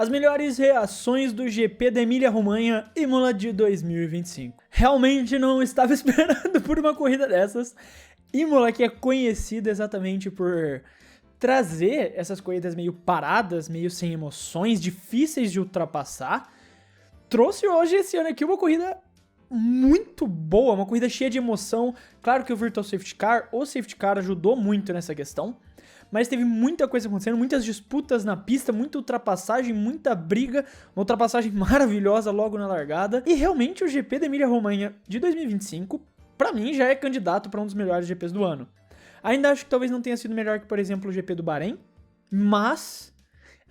as melhores reações do GP da Emília-Romanha Imola de 2025. Realmente não estava esperando por uma corrida dessas. Imola, que é conhecida exatamente por trazer essas corridas meio paradas, meio sem emoções, difíceis de ultrapassar, trouxe hoje, esse ano aqui, uma corrida muito boa, uma corrida cheia de emoção. Claro que o Virtual Safety Car, o Safety Car ajudou muito nessa questão, mas teve muita coisa acontecendo, muitas disputas na pista, muita ultrapassagem, muita briga, uma ultrapassagem maravilhosa logo na largada, e realmente o GP da Emília-Romanha de 2025, pra mim, já é candidato para um dos melhores GPs do ano. Ainda acho que talvez não tenha sido melhor que, por exemplo, o GP do Bahrein, mas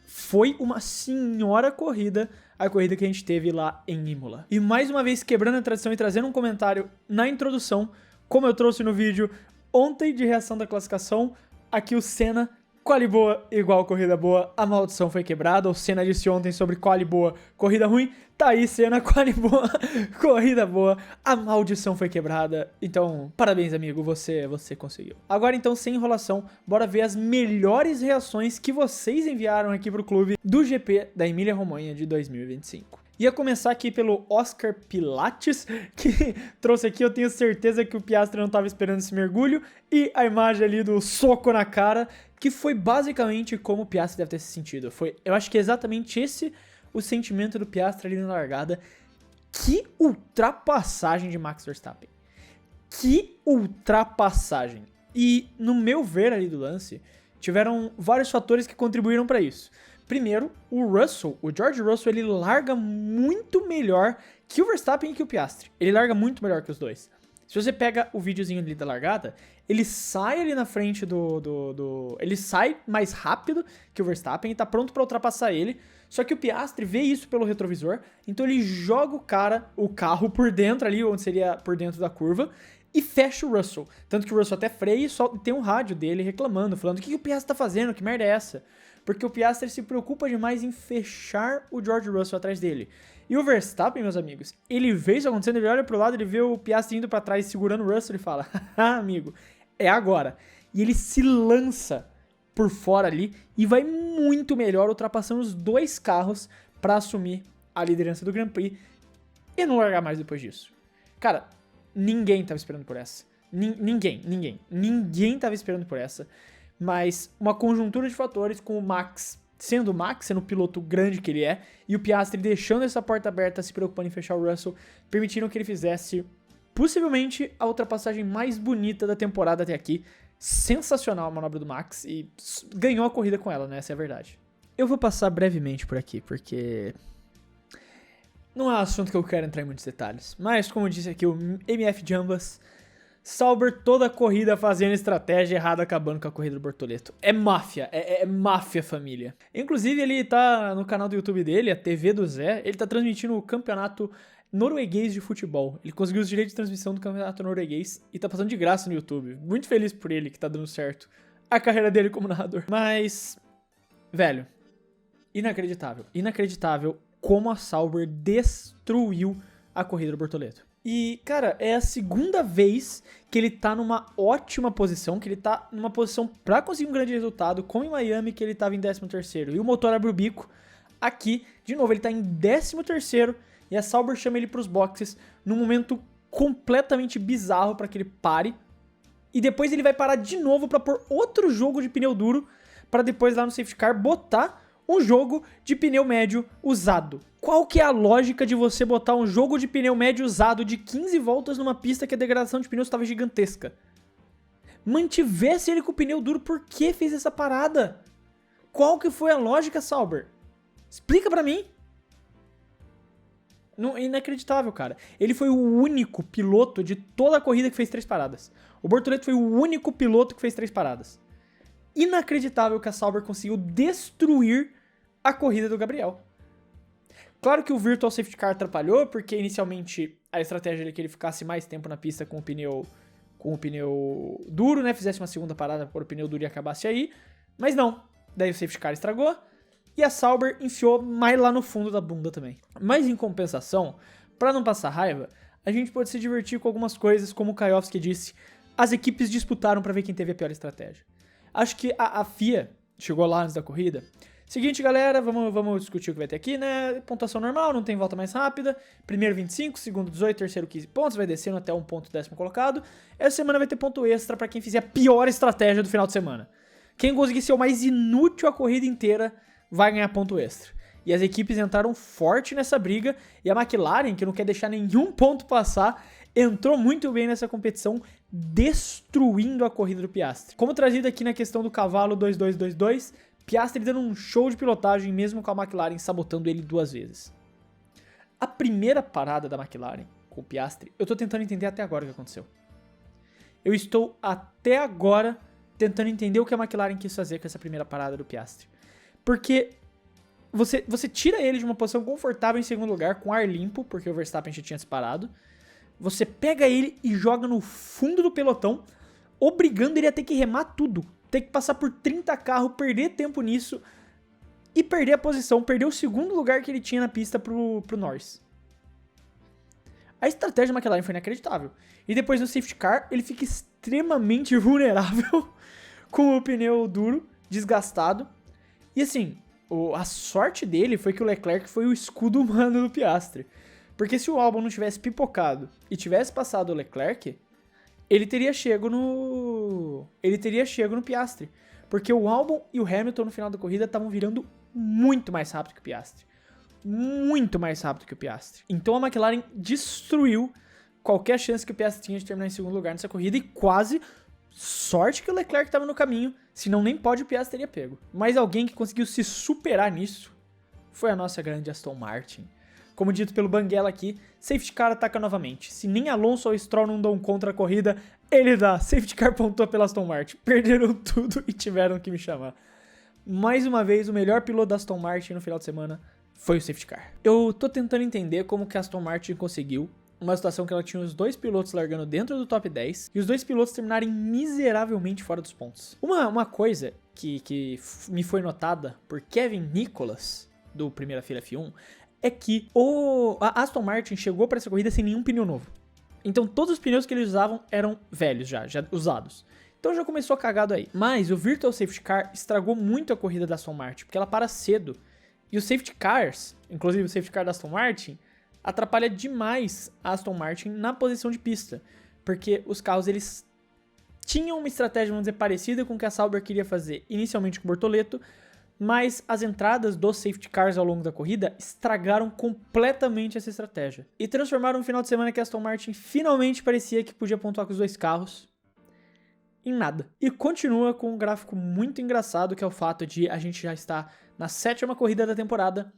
foi uma senhora corrida a corrida que a gente teve lá em Imola. E mais uma vez, quebrando a tradição e trazendo um comentário na introdução, como eu trouxe no vídeo ontem de reação da classificação, aqui o Senna, quali boa igual corrida boa, a maldição foi quebrada. O Senna disse ontem sobre quali boa, corrida ruim. Tá aí, Senna, quali boa, corrida boa, a maldição foi quebrada. Então, parabéns, amigo, você conseguiu. Agora, então, sem enrolação, bora ver as melhores reações que vocês enviaram aqui pro clube do GP da Emília-Romanha de 2025. Ia começar aqui pelo Oscar Pilates, que trouxe aqui, eu tenho certeza que o Piastri não estava esperando esse mergulho, e a imagem ali do soco na cara, que foi basicamente como o Piastri deve ter se sentido. Eu acho que é exatamente esse o sentimento do Piastri ali na largada. Que ultrapassagem de Max Verstappen. Que ultrapassagem. E no meu ver ali do lance, tiveram vários fatores que contribuíram para isso. Primeiro, o George Russell, ele larga muito melhor que o Verstappen e que o Piastri. Ele larga muito melhor que os dois. Se você pega o videozinho ali da largada, ele sai ali na frente ele sai mais rápido que o Verstappen e tá pronto pra ultrapassar ele. Só que o Piastri vê isso pelo retrovisor, então ele joga o carro por dentro ali, onde seria por dentro da curva, e fecha o Russell. Tanto que o Russell até freia e tem um rádio dele reclamando, falando: o que o Piastri tá fazendo? Que merda é essa? Porque o Piastri se preocupa demais em fechar o George Russell atrás dele. E o Verstappen, meus amigos, ele vê isso acontecendo, ele olha pro lado, ele vê o Piastri indo pra trás segurando o Russell e fala: haha, amigo, é agora. E ele se lança por fora ali e vai muito melhor, ultrapassando os dois carros pra assumir a liderança do Grand Prix e não largar mais depois disso. Cara, ninguém tava esperando por essa. Ninguém tava esperando por essa. Mas uma conjuntura de fatores, com o Max sendo o piloto grande que ele é, e o Piastri deixando essa porta aberta, se preocupando em fechar o Russell, permitiram que ele fizesse possivelmente a ultrapassagem mais bonita da temporada até aqui. Sensacional a manobra do Max, e ganhou a corrida com ela, né? Essa é a verdade. Eu vou passar brevemente por aqui, porque não é um assunto que eu quero entrar em muitos detalhes. Mas, como eu disse aqui, o MF Jambas, Sauber toda a corrida fazendo estratégia errada, acabando com a corrida do Bortoleto. É máfia, é máfia, família. Inclusive, ele tá no canal do YouTube dele, a TV do Zé, ele tá transmitindo o campeonato norueguês de futebol. Ele conseguiu os direitos de transmissão do campeonato norueguês e tá passando de graça no YouTube. Muito feliz por ele, que tá dando certo a carreira dele como narrador. Mas, velho, inacreditável como a Sauber destruiu a corrida do Bortoleto. E, cara, é a segunda vez que ele tá numa ótima posição, que ele tá numa posição pra conseguir um grande resultado, como em Miami, que ele tava em 13º. E o motor abre o bico. Aqui, de novo, ele tá em 13º, e a Sauber chama ele pros boxes num momento completamente bizarro pra que ele pare. E depois ele vai parar de novo pra pôr outro jogo de pneu duro, pra depois lá no safety car botar um jogo de pneu médio usado. Qual que é a lógica de você botar um jogo de pneu médio usado de 15 voltas numa pista que a degradação de pneus estava gigantesca? Mantivesse ele com o pneu duro, por que fez essa parada? Qual que foi a lógica, Sauber? Explica pra mim. Não, inacreditável, cara. Ele foi o único piloto de toda a corrida que fez 3 paradas. O Bortoleto foi o único piloto que fez 3 paradas. Inacreditável que a Sauber conseguiu destruir a corrida do Gabriel. Claro que o Virtual Safety Car atrapalhou, porque inicialmente a estratégia era que ele ficasse mais tempo na pista com o pneu duro, né? Fizesse uma segunda parada para o pneu duro e acabasse aí. Mas não. Daí o Safety Car estragou. E a Sauber enfiou mais lá no fundo da bunda também. Mas em compensação, para não passar raiva, a gente pode se divertir com algumas coisas, como o Kaiowski disse, as equipes disputaram para ver quem teve a pior estratégia. Acho que a FIA chegou lá antes da corrida, Seguinte, galera, vamos discutir o que vai ter aqui, né? Pontuação normal, não tem volta mais rápida. Primeiro 25, segundo 18, terceiro 15 pontos, vai descendo até um ponto décimo colocado. Essa semana vai ter ponto extra pra quem fizer a pior estratégia do final de semana. Quem conseguir ser o mais inútil a corrida inteira vai ganhar ponto extra. E as equipes entraram forte nessa briga, e a McLaren, que não quer deixar nenhum ponto passar, entrou muito bem nessa competição, destruindo a corrida do Piastri. Como trazido aqui na questão do cavalo 2222, Piastri dando um show de pilotagem mesmo com a McLaren sabotando ele 2 vezes. A primeira parada da McLaren com o Piastri, eu tô tentando entender até agora o que aconteceu. Eu estou até agora tentando entender o que a McLaren quis fazer com essa primeira parada do Piastri. Porque você tira ele de uma posição confortável em segundo lugar, com ar limpo, porque o Verstappen já tinha disparado. Você pega ele e joga no fundo do pelotão, obrigando ele a ter que remar tudo. Ter que passar por 30 carros, perder tempo nisso e perder a posição, perder o segundo lugar que ele tinha na pista pro Norris. A estratégia da McLaren foi inacreditável. E depois no safety car, ele fica extremamente vulnerável com o pneu duro, desgastado. E assim, a sorte dele foi que o Leclerc foi o escudo humano do Piastri. Porque se o Albon não tivesse pipocado e tivesse passado o Leclerc, ele teria chego no Piastri. Porque o Albon e o Hamilton no final da corrida estavam virando muito mais rápido que o Piastri. Muito mais rápido que o Piastri. Então a McLaren destruiu qualquer chance que o Piastri tinha de terminar em segundo lugar nessa corrida e quase sorte que o Leclerc estava no caminho, senão nem pode o Piastri teria pego. Mas alguém que conseguiu se superar nisso foi a nossa grande Aston Martin. Como dito pelo Banguela aqui, safety car ataca novamente. Se nem Alonso ou Stroll não dão contra a corrida, ele dá. Safety car pontua pela Aston Martin. Perderam tudo e tiveram que me chamar. Mais uma vez, o melhor piloto da Aston Martin no final de semana foi o safety car. Eu tô tentando entender como que a Aston Martin conseguiu uma situação que ela tinha os 2 pilotos largando dentro do top 10 e os 2 pilotos terminarem miseravelmente fora dos pontos. Uma coisa que me foi notada por Kevin Nicholas, do Primeira Fila F1, é que a Aston Martin chegou para essa corrida sem nenhum pneu novo. Então todos os pneus que eles usavam eram velhos já usados. Então já começou cagado aí. Mas o Virtual Safety Car estragou muito a corrida da Aston Martin, porque ela para cedo. E os Safety Cars, inclusive o Safety Car da Aston Martin, atrapalha demais a Aston Martin na posição de pista. Porque os carros, eles tinham uma estratégia, vamos dizer, parecida com o que a Sauber queria fazer inicialmente com o Bortoleto, mas as entradas dos safety cars ao longo da corrida estragaram completamente essa estratégia. E transformaram um final de semana que a Aston Martin finalmente parecia que podia pontuar com os 2 carros em nada. E continua com um gráfico muito engraçado, que é o fato de a gente já estar na 7ª corrida da temporada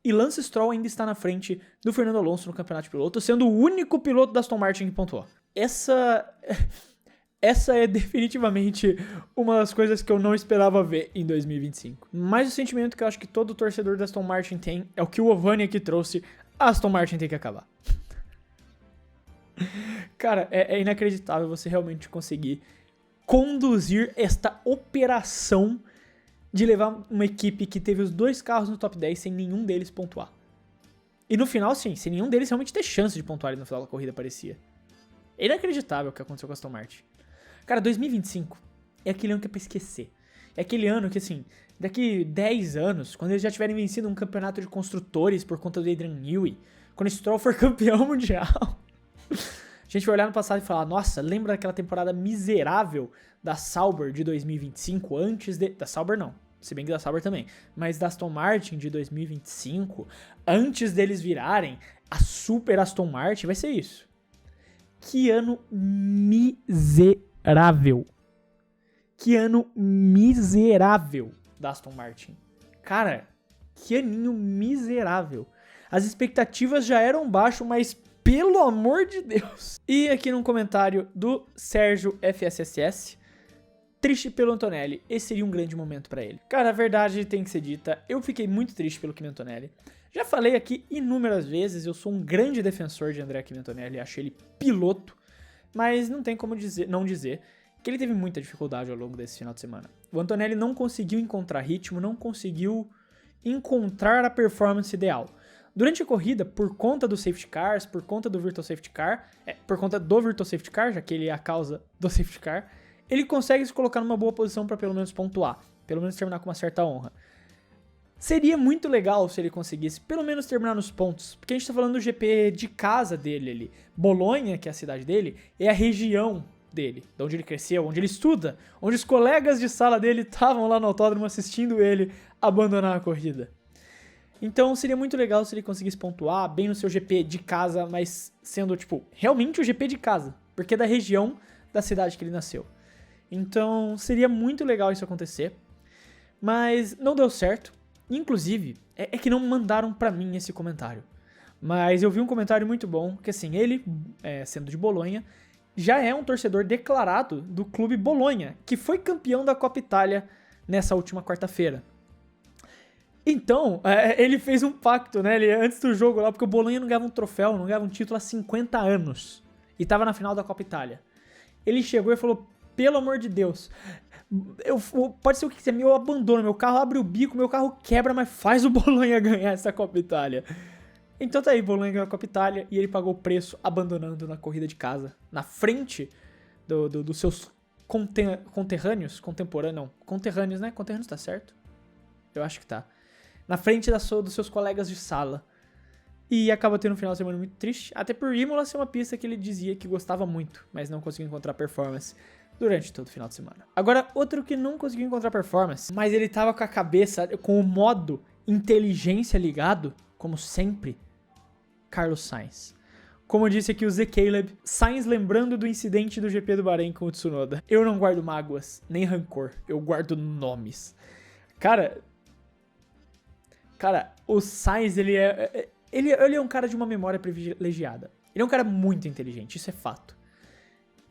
e Lance Stroll ainda está na frente do Fernando Alonso no campeonato de piloto, sendo o único piloto da Aston Martin que pontuou. Essa é definitivamente uma das coisas que eu não esperava ver em 2025. Mas o sentimento que eu acho que todo torcedor da Aston Martin tem é o que o Ovani aqui trouxe: a Aston Martin tem que acabar. Cara, é inacreditável você realmente conseguir conduzir esta operação de levar uma equipe que teve os 2 carros no top 10 sem nenhum deles pontuar. E no final, sim, sem nenhum deles realmente ter chance de pontuar no final da corrida, parecia. É inacreditável o que aconteceu com a Aston Martin. Cara, 2025 é aquele ano que é pra esquecer. É aquele ano que, assim, daqui 10 anos, quando eles já tiverem vencido um campeonato de construtores por conta do Adrian Newey, quando o Stroll for campeão mundial, a gente vai olhar no passado e falar: nossa, lembra daquela temporada miserável da Sauber de 2025, antes de... Da Sauber não, se bem que da Sauber também, mas da Aston Martin de 2025, antes deles virarem a Super Aston Martin, vai ser isso. Que ano miserável. Que ano miserável da Aston Martin. Cara, que aninho miserável. As expectativas já eram baixas, mas pelo amor de Deus. E aqui num comentário do Sérgio FSSS: triste pelo Antonelli, esse seria um grande momento pra ele. Cara, a verdade tem que ser dita, eu fiquei muito triste pelo Kimi Antonelli. Já falei aqui inúmeras vezes, eu sou um grande defensor de Andrea Kimi Antonelli, acho ele piloto, mas não tem como não dizer que ele teve muita dificuldade ao longo desse final de semana. O Antonelli não conseguiu encontrar ritmo, não conseguiu encontrar a performance ideal. Durante a corrida, por conta dos safety cars, por conta do Virtual Safety Car, já que ele é a causa do safety car, ele consegue se colocar numa boa posição para pelo menos pontuar, pelo menos terminar com uma certa honra. Seria muito legal se ele conseguisse pelo menos terminar nos pontos, porque a gente tá falando do GP de casa dele ali. Bolonha, que é a cidade dele, é a região dele, de onde ele cresceu, onde ele estuda, onde os colegas de sala dele estavam lá no autódromo assistindo ele abandonar a corrida. Então seria muito legal se ele conseguisse pontuar bem no seu GP de casa, mas sendo, tipo, realmente o GP de casa, porque é da região da cidade que ele nasceu. Então seria muito legal isso acontecer, mas não deu certo. Inclusive, é que não mandaram pra mim esse comentário, mas eu vi um comentário muito bom, que assim, ele, sendo de Bolonha, já é um torcedor declarado do clube Bolonha, que foi campeão da Coppa Itália nessa última quarta-feira. Então, ele fez um pacto, né, antes do jogo lá, porque o Bolonha não ganhava um troféu, não ganhava um título há 50 anos, e tava na final da Coppa Itália. Ele chegou e falou, pelo amor de Deus, pode ser o que quiser, eu abandono, meu carro abre o bico, meu carro quebra, mas faz o Bolonha ganhar essa Coppa Itália. Então tá aí, Bolonha ganhou a Coppa Itália e ele pagou o preço abandonando na corrida de casa, na frente dos seus conterrâneos, conterrâneos, né? Conterrâneos tá certo? Eu acho que tá. Na frente dos seus colegas de sala. E acaba tendo um final de semana muito triste, até por Imola ser uma pista que ele dizia que gostava muito, mas não conseguiu encontrar performance durante todo o final de semana. Agora, outro que não conseguiu encontrar performance, mas ele tava com a cabeça, com o modo inteligência ligado, como sempre, Carlos Sainz. Como disse aqui o Z Caleb, Sainz lembrando do incidente do GP do Bahrein com o Tsunoda. Eu não guardo mágoas, nem rancor, eu guardo nomes. Cara, o Sainz, ele é um cara de uma memória privilegiada. Ele é um cara muito inteligente, isso é fato.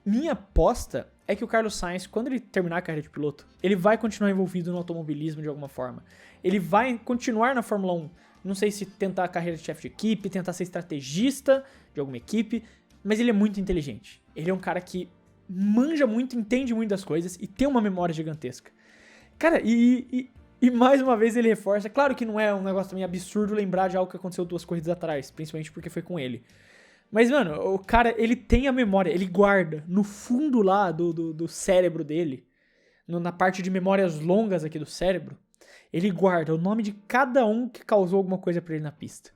Minha aposta é que o Carlos Sainz, quando ele terminar a carreira de piloto, ele vai continuar envolvido no automobilismo de alguma forma. Ele vai continuar na Fórmula 1. Não sei se tentar a carreira de chefe de equipe, tentar ser estrategista de alguma equipe, mas ele é muito inteligente. Ele é um cara que manja muito, entende muito das coisas e tem uma memória gigantesca. Cara, e mais uma vez ele reforça, claro que não é um negócio também absurdo lembrar de algo que aconteceu 2 corridas atrás, principalmente porque foi com ele. Mas, mano, o cara, ele tem a memória, ele guarda no fundo lá do cérebro dele, na parte de memórias longas aqui do cérebro, ele guarda o nome de cada um que causou alguma coisa pra ele na pista.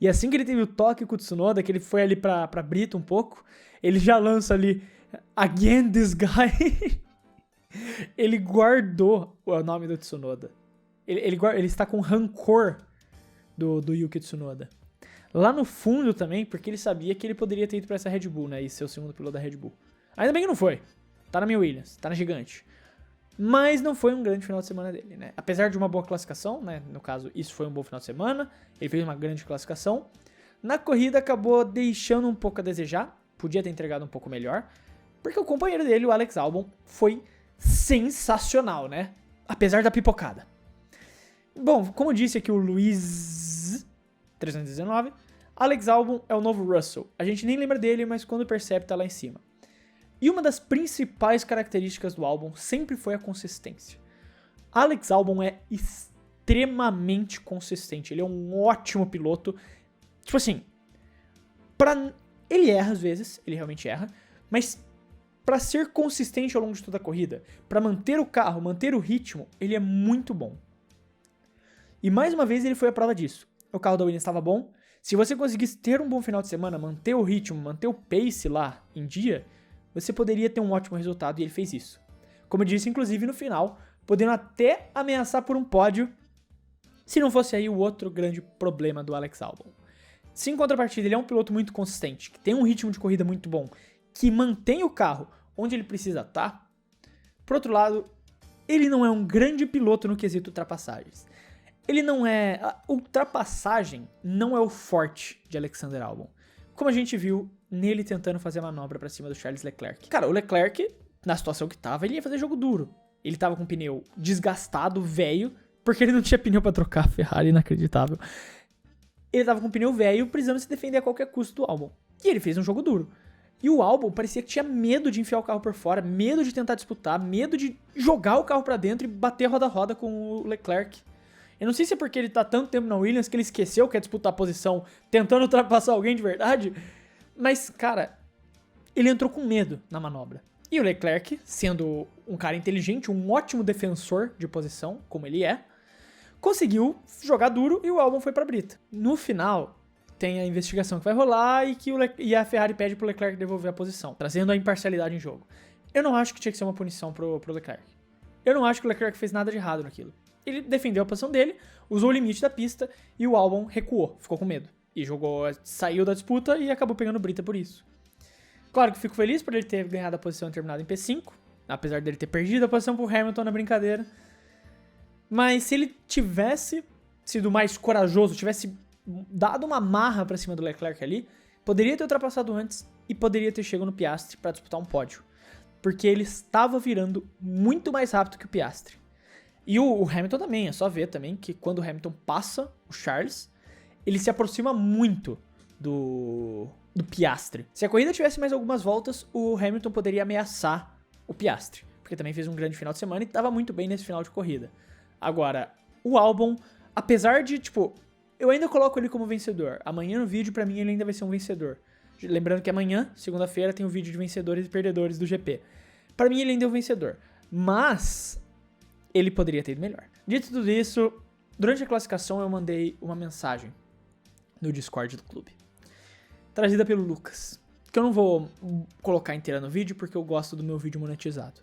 E assim que ele teve o toque com o Tsunoda, que ele foi ali pra Brita um pouco, ele já lança ali, again this guy. Ele guardou o nome do Tsunoda. Ele está com rancor do Yuki Tsunoda. Lá no fundo também, porque ele sabia que ele poderia ter ido pra essa Red Bull, né? E ser o segundo piloto da Red Bull. Ainda bem que não foi. Tá na minha Williams, tá na Gigante. Mas não foi um grande final de semana dele, né? Apesar de uma boa classificação, né? No caso, isso foi um bom final de semana. Ele fez uma grande classificação. Na corrida acabou deixando um pouco a desejar. Podia ter entregado um pouco melhor. Porque o companheiro dele, o Alex Albon, foi sensacional, né? Apesar da pipocada. Bom, como disse aqui o Luiz 319, Alex Albon é o novo Russell. A gente nem lembra dele, mas quando percebe tá lá em cima. E uma das principais características do Albon sempre foi a consistência. Alex Albon é extremamente consistente. Ele é um ótimo piloto. Tipo assim, ele erra às vezes, ele realmente erra, mas pra ser consistente ao longo de toda a corrida, pra manter o carro, manter o ritmo, ele é muito bom. E mais uma vez ele foi a prova disso. O carro da Williams estava bom. Se você conseguisse ter um bom final de semana, manter o ritmo, manter o pace lá em dia, você poderia ter um ótimo resultado, e ele fez isso. Como eu disse, inclusive, no final, podendo até ameaçar por um pódio, se não fosse aí o outro grande problema do Alex Albon. Se em contrapartida ele é um piloto muito consistente, que tem um ritmo de corrida muito bom, que mantém o carro onde ele precisa estar, por outro lado, ele não é um grande piloto no quesito ultrapassagens. A ultrapassagem não é o forte de Alexander Albon. Como a gente viu nele tentando fazer a manobra pra cima do Charles Leclerc. Cara, o Leclerc, na situação que tava, ele ia fazer jogo duro. Ele tava com o pneu desgastado, velho, porque ele não tinha pneu pra trocar, Ferrari, inacreditável. Ele tava com o pneu velho, precisando se defender a qualquer custo do Albon. E ele fez um jogo duro. E o Albon parecia que tinha medo de enfiar o carro por fora, medo de tentar disputar, medo de jogar o carro pra dentro e bater roda a roda com o Leclerc. Eu não sei se é porque ele tá tanto tempo na Williams que ele esqueceu que é disputar a posição tentando ultrapassar alguém de verdade. Mas, cara, ele entrou com medo na manobra. E o Leclerc, sendo um cara inteligente, um ótimo defensor de posição, como ele é, conseguiu jogar duro e o Albon foi pra brita. No final, tem a investigação que vai rolar e a Ferrari pede pro Leclerc devolver a posição, trazendo a imparcialidade em jogo. Eu não acho que tinha que ser uma punição pro Leclerc. Eu não acho que o Leclerc fez nada de errado naquilo. Ele defendeu a posição dele, usou o limite da pista e o Albon recuou, ficou com medo. E saiu da disputa e acabou pegando brita por isso. Claro que fico feliz por ele ter ganhado a posição e terminado em P5, apesar dele ter perdido a posição pro Hamilton na brincadeira. Mas se ele tivesse sido mais corajoso, tivesse dado uma marra pra cima do Leclerc ali, poderia ter ultrapassado antes e poderia ter chegado no Piastri pra disputar um pódio. Porque ele estava virando muito mais rápido que o Piastri. E o Hamilton também, é só ver também que quando o Hamilton passa o Charles, ele se aproxima muito do Piastri. Se a corrida tivesse mais algumas voltas, o Hamilton poderia ameaçar o Piastri, porque também fez um grande final de semana e estava muito bem nesse final de corrida. Agora, o Albon, apesar de, eu ainda coloco ele como vencedor. Amanhã no vídeo, pra mim, ele ainda vai ser um vencedor. Lembrando que amanhã, segunda-feira, tem o vídeo de vencedores e perdedores do GP. Pra mim, ele ainda é um vencedor. Mas ele poderia ter ido melhor. Dito tudo isso, durante a classificação eu mandei uma mensagem no Discord do clube, trazida pelo Lucas, que eu não vou colocar inteira no vídeo porque eu gosto do meu vídeo monetizado.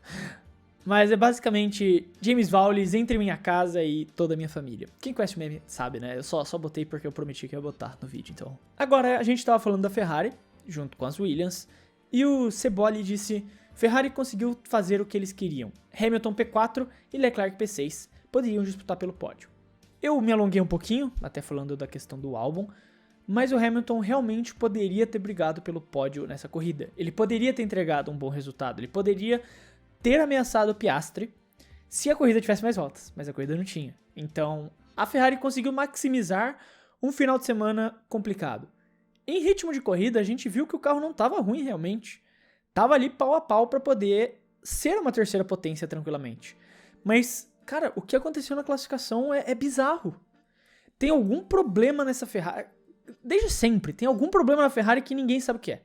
Mas é basicamente James Vowles entre minha casa e toda a minha família. Quem conhece o meme sabe, né? Eu só botei porque eu prometi que ia botar no vídeo, então. Agora, a gente tava falando da Ferrari, junto com as Williams, e o Ceboli disse: Ferrari conseguiu fazer o que eles queriam. Hamilton P4 e Leclerc P6 poderiam disputar pelo pódio. Eu me alonguei um pouquinho, até falando da questão do Albon, mas o Hamilton realmente poderia ter brigado pelo pódio nessa corrida. Ele poderia ter entregado um bom resultado, ele poderia ter ameaçado o Piastri se a corrida tivesse mais voltas, mas a corrida não tinha. Então, a Ferrari conseguiu maximizar um final de semana complicado. Em ritmo de corrida, a gente viu que o carro não estava ruim realmente. Tava ali pau a pau para poder ser uma terceira potência tranquilamente. Mas, cara, o que aconteceu na classificação é bizarro. Tem algum problema nessa Ferrari. Desde sempre, tem algum problema na Ferrari que ninguém sabe o que é.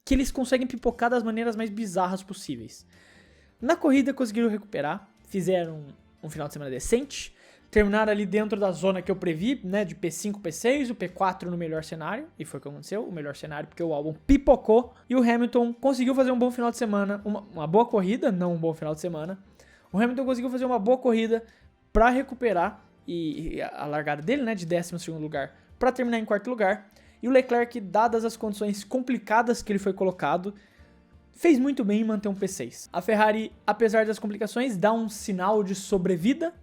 Que eles conseguem pipocar das maneiras mais bizarras possíveis. Na corrida conseguiram recuperar, fizeram um final de semana decente, terminaram ali dentro da zona que eu previ, né, de P5, P6, o P4 no melhor cenário, e foi o que aconteceu, o melhor cenário porque o Albon pipocou, e o Hamilton conseguiu fazer um bom final de semana, uma boa corrida, não um bom final de semana. O Hamilton conseguiu fazer uma boa corrida para recuperar e a largada dele, né, de 12º lugar, para terminar em 4º lugar, e o Leclerc, dadas as condições complicadas que ele foi colocado, fez muito bem em manter um P6. A Ferrari, apesar das complicações, dá um sinal de sobrevida.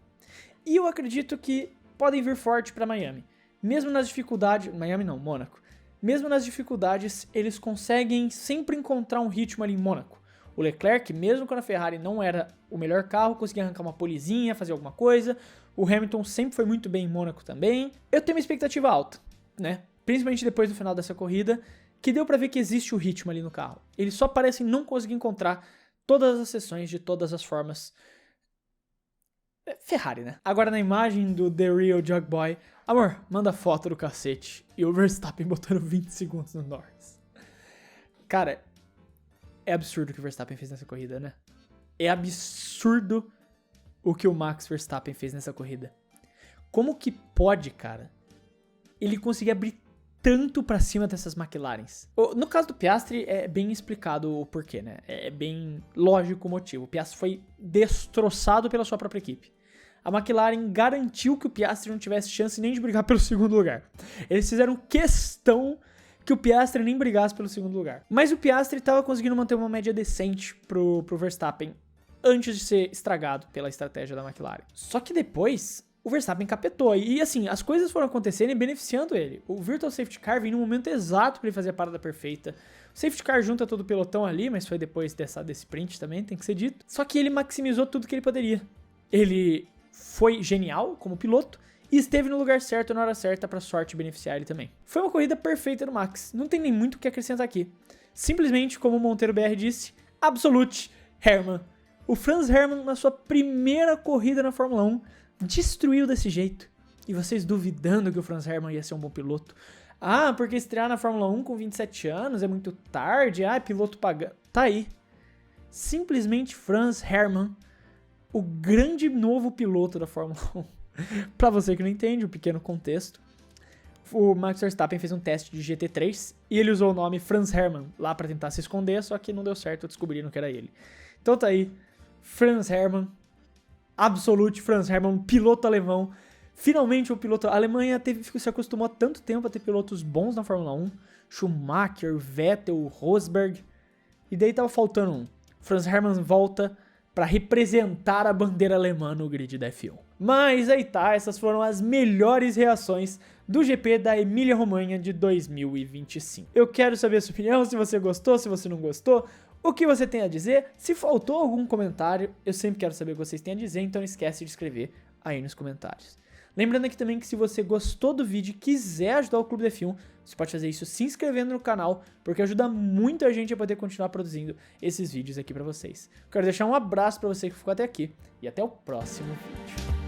E eu acredito que podem vir forte para Miami. Mesmo nas dificuldades... Miami não, Mônaco. Mesmo nas dificuldades, eles conseguem sempre encontrar um ritmo ali em Mônaco. O Leclerc, mesmo quando a Ferrari não era o melhor carro, conseguia arrancar uma polizinha, fazer alguma coisa. O Hamilton sempre foi muito bem em Mônaco também. Eu tenho uma expectativa alta, né? Principalmente depois do final dessa corrida, que deu pra ver que existe o ritmo ali no carro. Eles só parecem não conseguir encontrar todas as sessões de todas as formas. Ferrari, né? Agora na imagem do The Real Jug Boy, amor, manda foto do cacete. E o Verstappen botando 20 segundos no Norris. Cara, é absurdo o que o Verstappen fez nessa corrida, né? É absurdo o que o Max Verstappen fez nessa corrida. Como que pode, cara, ele conseguir abrir tanto pra cima dessas McLarens? No caso do Piastri, é bem explicado o porquê, né? É bem lógico o motivo. O Piastri foi destroçado pela sua própria equipe. A McLaren garantiu que o Piastri não tivesse chance nem de brigar pelo segundo lugar. Eles fizeram questão que o Piastri nem brigasse pelo segundo lugar. Mas o Piastri estava conseguindo manter uma média decente pro Verstappen antes de ser estragado pela estratégia da McLaren. Só que depois o Verstappen capetou. E assim, as coisas foram acontecendo e beneficiando ele. O Virtual Safety Car veio no momento exato para ele fazer a parada perfeita. O Safety Car junta todo o pelotão ali, mas foi depois desse sprint também, tem que ser dito. Só que ele maximizou tudo que ele poderia. Ele foi genial como piloto e esteve no lugar certo na hora certa para sorte beneficiar ele também. Foi uma corrida perfeita do Max. Não tem nem muito o que acrescentar aqui. Simplesmente, como o Monteiro BR disse, Absolute Hermann. O Franz Hermann, na sua primeira corrida na Fórmula 1, destruiu desse jeito. E vocês duvidando que o Franz Hermann ia ser um bom piloto. Ah, porque estrear na Fórmula 1 com 27 anos é muito tarde. Ah, piloto pagando. Tá aí. Simplesmente Franz Hermann, o grande novo piloto da Fórmula 1. Pra você que não entende, um pequeno contexto. O Max Verstappen fez um teste de GT3 e ele usou o nome Franz Herrmann lá pra tentar se esconder, só que não deu certo, descobriram que era ele. Então tá aí, Franz Herrmann, Absolute Franz Herrmann, piloto alemão. Finalmente o piloto... A Alemanha se acostumou há tanto tempo a ter pilotos bons na Fórmula 1. Schumacher, Vettel, Rosberg. E daí tava faltando um. Franz Herrmann volta para representar a bandeira alemã no grid da F1. Mas aí tá, essas foram as melhores reações do GP da Emília-Romanha de 2025. Eu quero saber a sua opinião, se você gostou, se você não gostou, o que você tem a dizer. Se faltou algum comentário, eu sempre quero saber o que vocês têm a dizer, então não esquece de escrever aí nos comentários. Lembrando aqui também que se você gostou do vídeo e quiser ajudar o Clube da F1, você pode fazer isso se inscrevendo no canal, porque ajuda muito a gente a poder continuar produzindo esses vídeos aqui pra vocês. Quero deixar um abraço pra você que ficou até aqui e até o próximo vídeo.